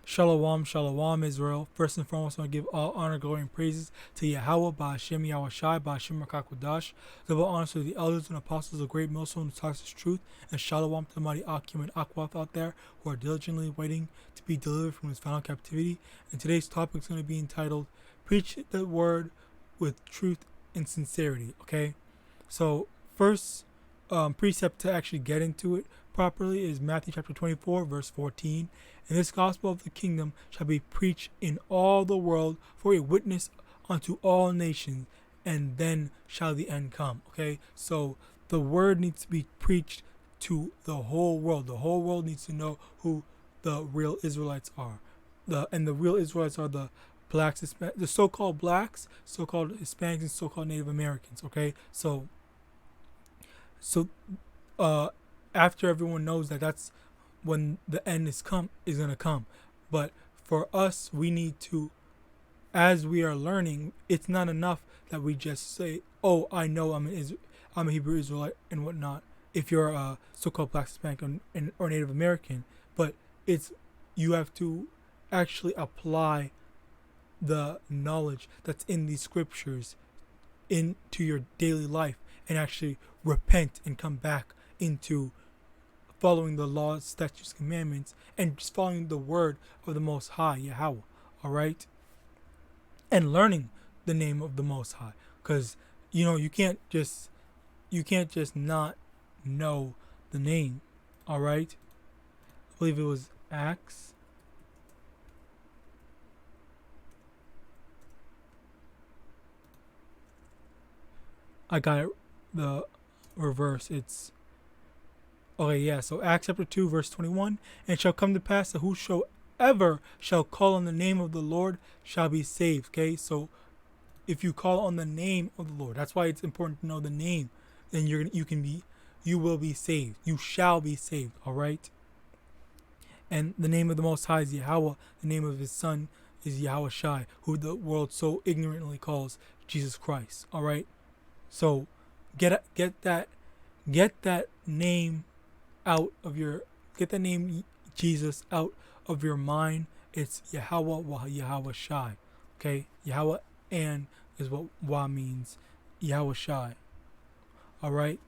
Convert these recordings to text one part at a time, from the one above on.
Shalom, shalom, Israel. First and foremost, I want to give all honor, glory, and praises to YAHAWAH, BAHASHEM, YAHAWASHI, BAHASHEM, RAKAKWADASH. Double honors to the elders and apostles of great millstone who talks the truth, and shalom to the mighty Akim and Akwath out there who are diligently waiting to be delivered from his final captivity. And today's topic is going to be entitled, Preach the Word with Truth and Sincerity, okay? So, first precept to actually get into it properly is Matthew chapter 24, verse 14. And this gospel of the kingdom shall be preached in all the world for a witness unto all nations, and then shall the end come. Okay, so the word needs to be preached to the whole world. The whole world needs to know who the real Israelites are. The real Israelites are the blacks, the so-called blacks, so-called Hispanics, and so-called Native Americans. Okay, so after everyone knows that, that's when the end is gonna come. But for us, we need to, as we are learning, it's not enough that we just say, "Oh, I know I'm a Hebrew Israelite and whatnot." If you're a so-called Black, Hispanic, or Native American, but you have to actually apply the knowledge that's in these scriptures into your daily life and actually repent and come back into following the laws, statutes, commandments, and just following the word of the Most High, Yahawah, all right? And learning the name of the Most High, because you can't just not know the name, all right? I believe it was Acts. I got it the reverse. It's okay, yeah. So Acts chapter 2, verse 21. And it shall come to pass that whosoever shall call on the name of the Lord shall be saved. Okay, so if you call on the name of the Lord, that's why it's important to know the name. Then you will be saved. You shall be saved. All right. And the name of the Most High is Yahawah. The name of His Son is YAHAWASHI, who the world so ignorantly calls Jesus Christ. All right. So get that name out of your, get that name Jesus out of your mind. It's YAHAWAH, okay? Yahawah and is what Wah means. YAHAWASHI. All right.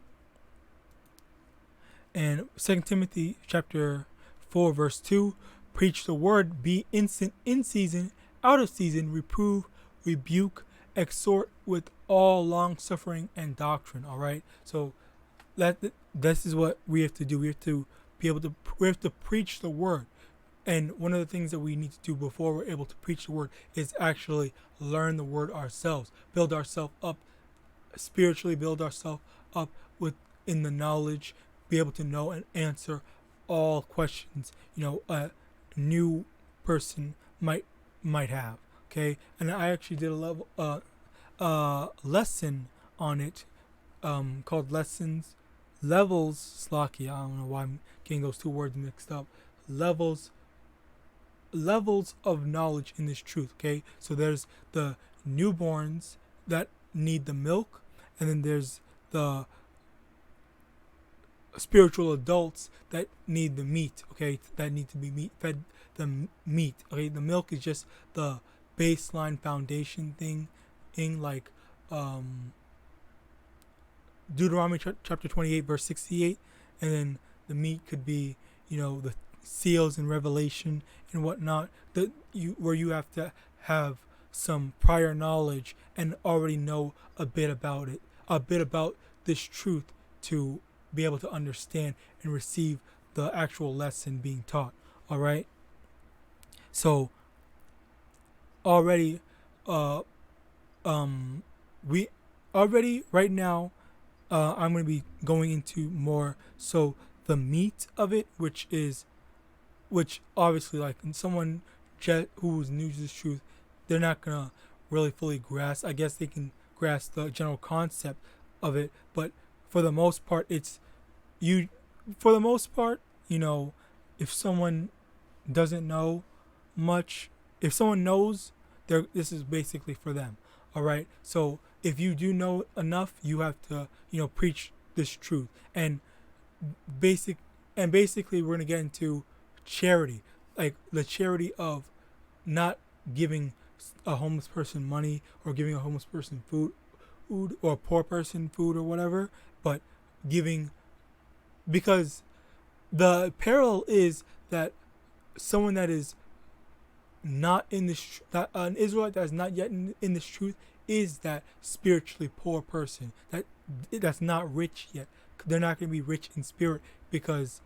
And 2 Timothy chapter 4, verse 2, preach the word, be instant in season, out of season, reprove, rebuke, exhort with all long suffering and doctrine. All right. So this is what we have to do. We have to preach the word. And one of the things that we need to do before we're able to preach the word is actually learn the word ourselves, build ourselves up spiritually, build ourselves up in the knowledge, be able to know and answer all questions a new person might have. Okay, and I actually did a lesson on it called levels Slacky. I don't know why I'm getting those two words mixed up. Levels of knowledge in this truth. Okay, so there's the newborns that need the milk, and then there's the spiritual adults that need the meat. Okay, that need to be fed the meat. Okay, the milk is just the baseline foundation thing like Deuteronomy chapter 28, verse 68, and then the meat could be the seals and revelation and whatnot, where you have to have some prior knowledge and already know a bit about this truth to be able to understand and receive the actual lesson being taught. All right, so already we already right now I'm going to be going into more so the meat of it, which obviously, like, someone who's new to this truth, they're not going to really fully grasp. I guess they can grasp the general concept of it, but for the most part if someone doesn't know much, if someone knows, this is basically for them. All right, so if you do know enough, you have to preach this truth. And basically we're going to get into charity. like the charity of not giving a homeless person money or giving a homeless person food or a poor person food or whatever, but giving, because the parallel is that someone that is not in this, that an Israelite that is not yet in this truth is that spiritually poor person that's not rich yet. They're not going to be rich in spirit because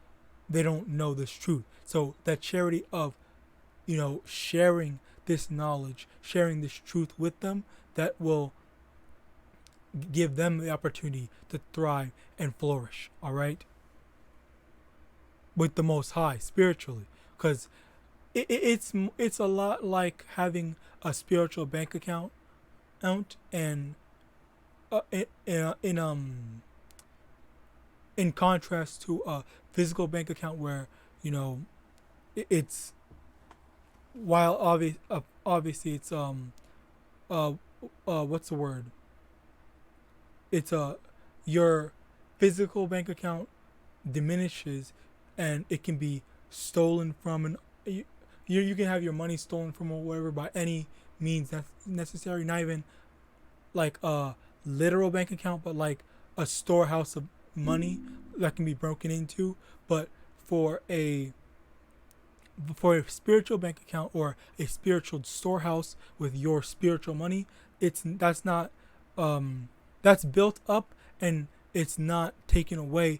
they don't know this truth. So that charity of, sharing this knowledge, sharing this truth with them, that will give them the opportunity to thrive and flourish, all right, with the Most High spiritually. Because it's a lot like having a spiritual bank account and in contrast to a physical bank account where it's, while obviously it's what's the word, it's your physical bank account diminishes and it can be stolen from, and you can have your money stolen from or whatever by any means that's necessary. Not even like a literal bank account, but like a storehouse of money that can be broken into. But for a spiritual bank account or a spiritual storehouse with your spiritual money, that's not that's built up and it's not taken away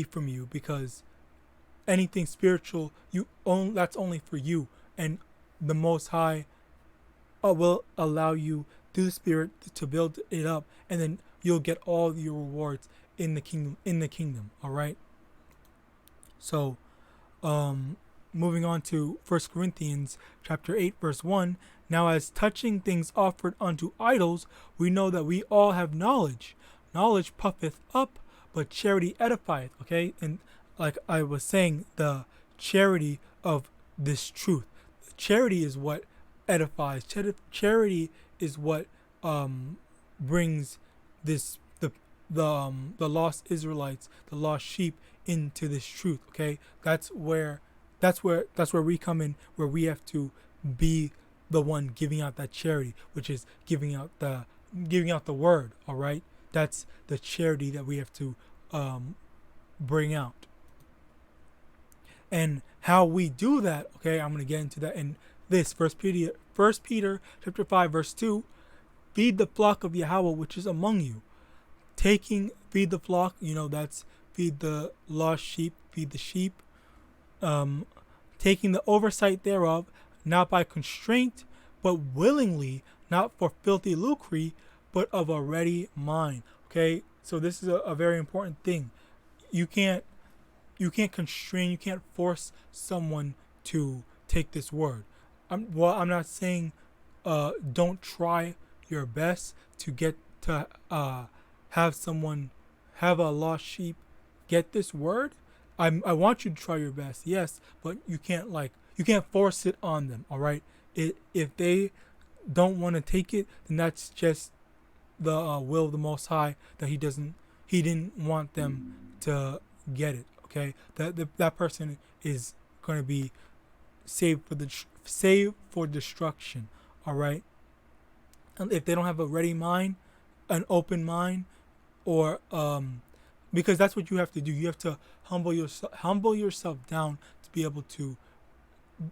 from you, because anything spiritual that's only for you, and the Most High will allow you through the Spirit to build it up, and then you'll get all your rewards in the kingdom. All right. So, moving on to 1 Corinthians chapter 8, verse 1. Now as touching things offered unto idols, we know that we all have knowledge. Knowledge puffeth up, but charity edifieth. Okay, and like I was saying, the charity of this truth. Charity is what edifies. Charity is what brings the lost Israelites, the lost sheep, into this truth. Okay, that's where we come in, where we have to be the one giving out that charity, which is giving out the word. All right, that's the charity that we have to bring out. And how we do that, okay, I'm going to get into that in this First Peter chapter 5 verse 2. Feed the flock of YAHAWAH which is among you. Feed the flock, that's feed the lost sheep, feed the sheep. Taking the oversight thereof, not by constraint, but willingly, not for filthy lucre, but of a ready mind. Okay, so this is a very important thing. You can't constrain, you can't force someone to take this word. I'm not saying don't try your best to get to have a lost sheep get this word. I want you to try your best, yes, but you can't force it on them. All right, if they don't want to take it, then that's just the will of the Most High, that He didn't want them to get it. Okay, that person is going to be saved for destruction. All right, and if they don't have a ready mind, an open mind, or because that's what you have to do. You have to humble yourself down to be able to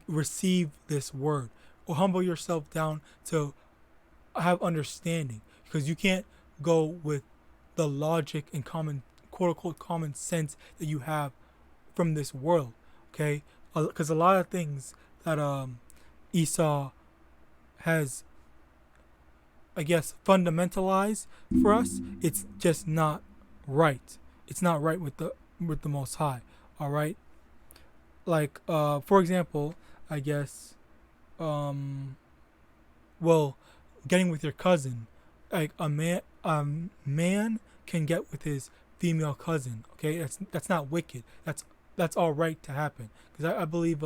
receive this word, or humble yourself down to have understanding, because you can't go with the logic and quote unquote common sense that you have from this world. Okay, because a lot of things that Esau has, I guess, fundamentalized for us, it's just not right. It's not right with the Most High. All right, like for example, I guess, getting with your cousin, like a man can get with his female cousin. Okay, that's not wicked. That's all right to happen, because I believe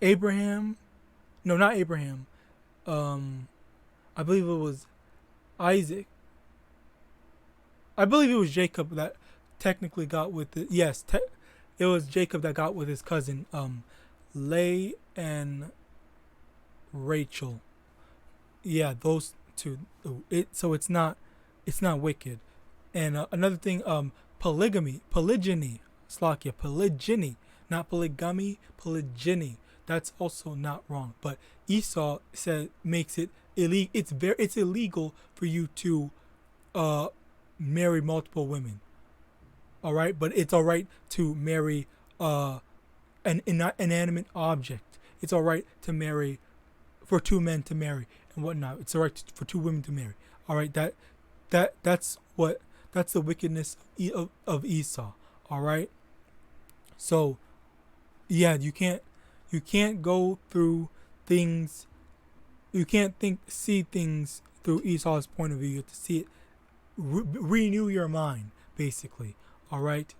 Abraham, no, not Abraham. I believe it was Isaac. I believe it was Jacob that technically got with it. Yes, it was Jacob that got with his cousin Leah and Rachel. Yeah, those two. So it's not wicked. And another thing, polygyny, Slakia, polygyny, not polygamy, polygyny. That's also not wrong. But Esau said makes it illegal. It's illegal for you to marry multiple women. All right, but it's all right to marry an inanimate object. It's all right to marry for two men to marry and whatnot. It's all right for two women to marry. All right, that's the wickedness of Esau. All right, so yeah, you can't go through things. You can't see things through Esau's point of view. You have to see it. Renew your mind, basically. All right,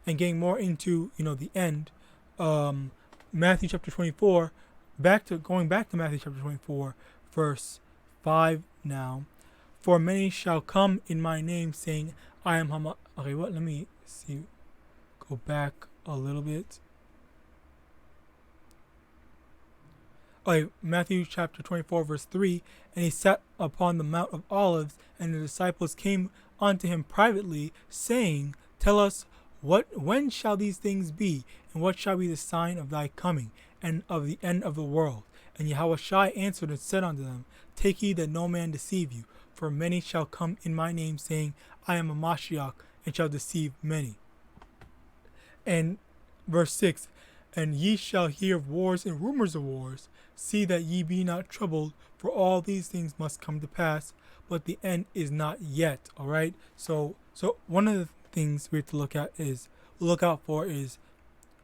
and getting more into the end. Matthew chapter 24. Going back to Matthew chapter 24, verse 5 now. For many shall come in my name, saying, I am Hama. Okay, let me see. Go back a little bit. Okay, Matthew chapter 24, verse 3. And he sat upon the Mount of Olives, and the disciples came unto him privately, saying, Tell us, when shall these things be, and what shall be the sign of thy coming, and of the end of the world? And YAHAWASHI answered and said unto them, Take heed that no man deceive you, for many shall come in my name, saying, I am a Mashiach, and shall deceive many. And verse 6, And ye shall hear of wars and rumors of wars. See that ye be not troubled, for all these things must come to pass, but the end is not yet. All right. So one of the things we have to look out for is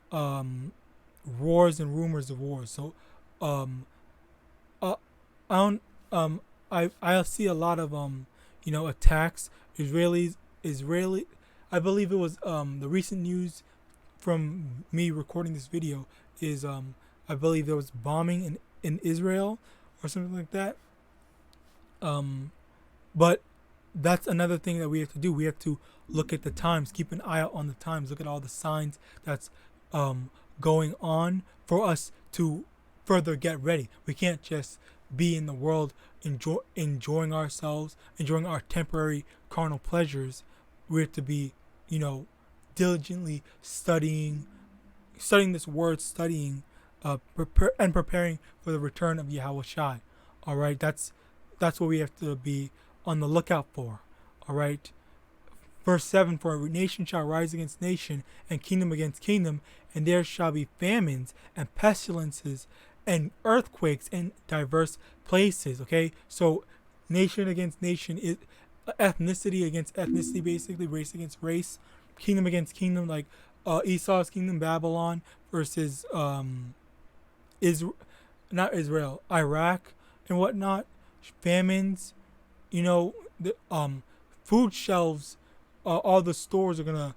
wars and rumors of wars. So I see a lot of attacks. Israeli. I believe it was the recent news from me recording this video is I believe there was bombing in Israel or something like that. But that's another thing that we have to do. We have to look at the times, keep an eye out on the times, look at all the signs that's going on for us to further get ready. We can't just be in the world enjoying ourselves, enjoying our temporary carnal pleasures. We have to be, diligently studying this word, and preparing for the return of YAHAWASHI. All right, that's what we have to be on the lookout for. All right. Verse 7, For nation shall rise against nation, and kingdom against kingdom, and there shall be famines and pestilences and earthquakes in diverse places. Okay, so nation against nation is ethnicity against ethnicity, basically race against race, kingdom against kingdom, like Esau's kingdom, Babylon, versus not Israel, Iraq and whatnot. Famines, the food shelves. All the stores are gonna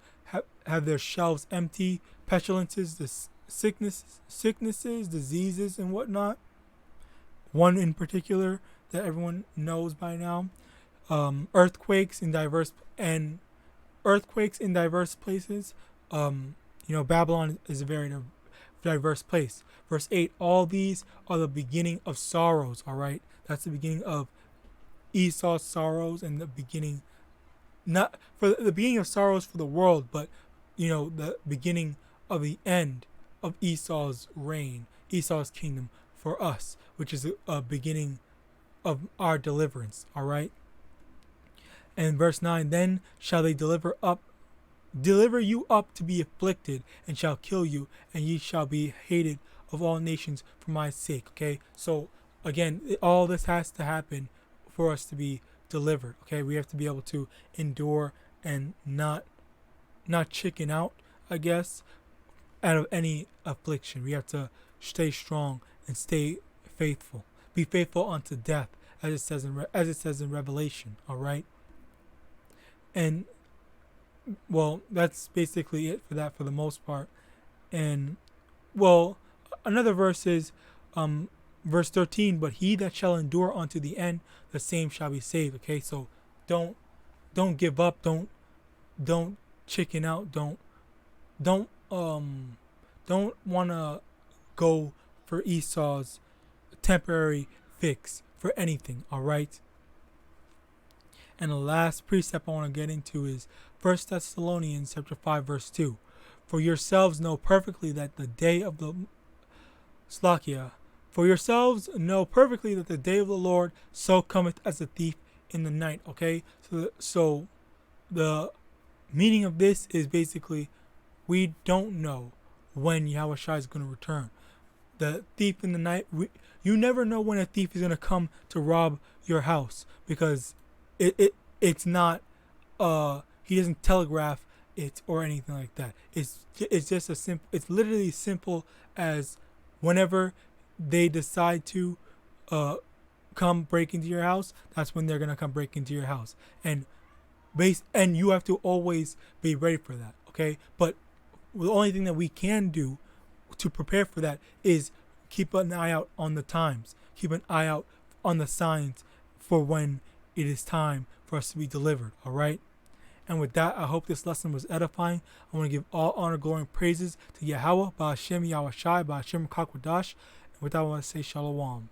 have their shelves empty. Pestilences, the sicknesses, diseases, and whatnot. One in particular that everyone knows by now. Earthquakes in diverse places. Babylon is a very diverse place. Verse 8, all these are the beginning of sorrows. All right, that's the beginning of Esau's sorrows, and the beginning, not for the beginning of sorrows for the world, but the beginning of the end of Esau's reign, Esau's kingdom for us, which is a beginning of our deliverance. All right. And verse 9, then shall they deliver you up to be afflicted, and shall kill you, and ye shall be hated of all nations for my sake. Okay, so again, all this has to happen for us to be delivered. Okay, we have to be able to endure and not chicken out, I guess, out of any affliction. We have to stay strong and stay faithful. Be faithful unto death, as it says in Revelation. All right. And well, that's basically it for that for the most part. And well, another verse is verse 13, but he that shall endure unto the end, the same shall be saved. Okay, so don't give up, don't chicken out, don't don't want to go for Esau's temporary fix for anything. All right. And the last precept I want to get into is 1 Thessalonians chapter 5 verse 2. For yourselves know perfectly that the day of the For yourselves know perfectly that the day of the Lord so cometh as a thief in the night. Okay, so the meaning of this is basically we don't know when Yahawashi is going to return. The thief in the night, you never know when a thief is going to come to rob your house, because it's not he doesn't telegraph it or anything like that. It's just it's literally simple as whenever they decide to come break into your house, that's when they're gonna come break into your house, and you have to always be ready for that. Okay, but the only thing that we can do to prepare for that is keep an eye out on the times, keep an eye out on the signs for when it is time for us to be delivered. All right. And with that, I hope this lesson was edifying. I want to give all honor, glory, and praises to Yahawah, Ba'ashem, Yahawashi, Ba'ashem, Kakwadash. And with that, I want to say Shalom.